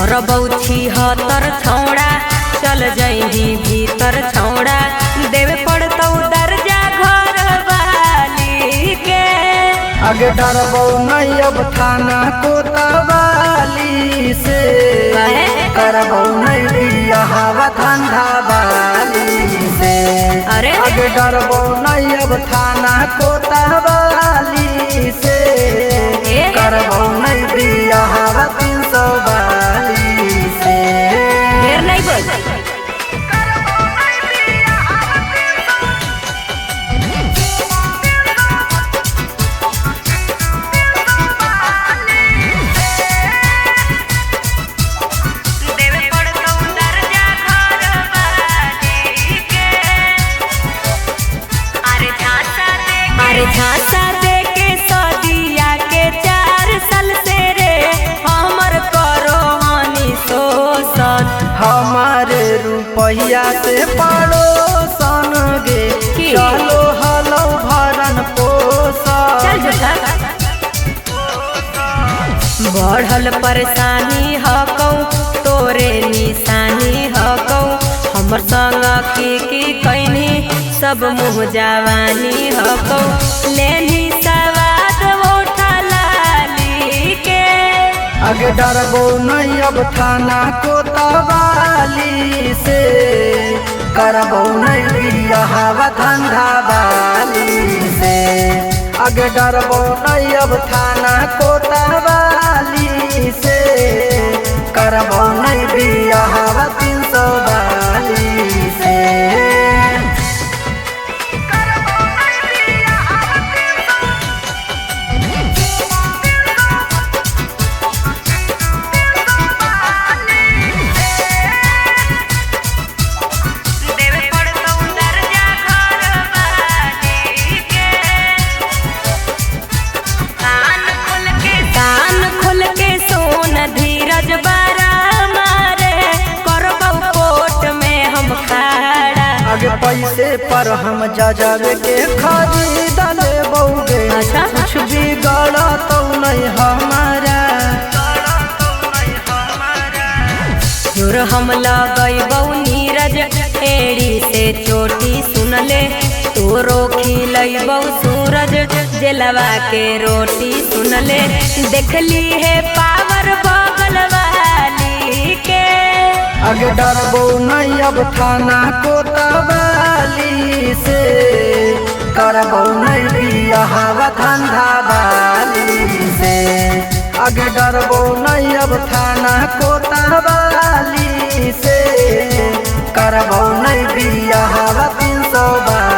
बौछी हतर छौड़ा चल जही भीतर छौड़ा देवे पड़तौ दर्जा घर वाली के। आगे डरबौ नहीं अब थाना कोतवाली से, करबौ नहीं बियाहवा धंधा वाली से। अरे आगे डरबौ नहीं अब थाना कोतवाली से, करबौ नहीं बियाहवा 300 वाली से। ढेर नहीं बोल। झांसा दे के सदिया के 4 साल से रे हमर करो हानि शोषण। हमारे रुपया से पड़ोसन गे चलो हलो भरन पोषण। बढ़ल परेशानी हकौ तोरे निशानी हकौ हमर संग की कैनी सब मुँह जवानी हकौ लेनी सवाद उठलाली के। आगे डरबौ नहीं अब थाना कोतवाली से, करबौ नहीं बियाहवा धंधा वाली से। आगे डरबौ नहीं अब थाना कोतवाली से, करबौ नहीं बियाहवा 300 वाली से। आगे पैसे पर हम जावे के खरीद लेबौगे। अच्छा? कुछ भी गड़ा तो नहीं हमारा। जोर हम लगैबौ नीरज एड़ी से चोटी सुनले तोरो खिलैबौ सूरज जेलवा के रोटी सुनले देखली है पावर बगल वाली के। आगे डरबौ नहीं अब थाना कोतवाली से, करबौ नहीं बियाहवा धंधा वाली से। आगे डरबौ नहीं अब थाना कोतवाली से, करबौ नहीं बियाहवा 300 वाली।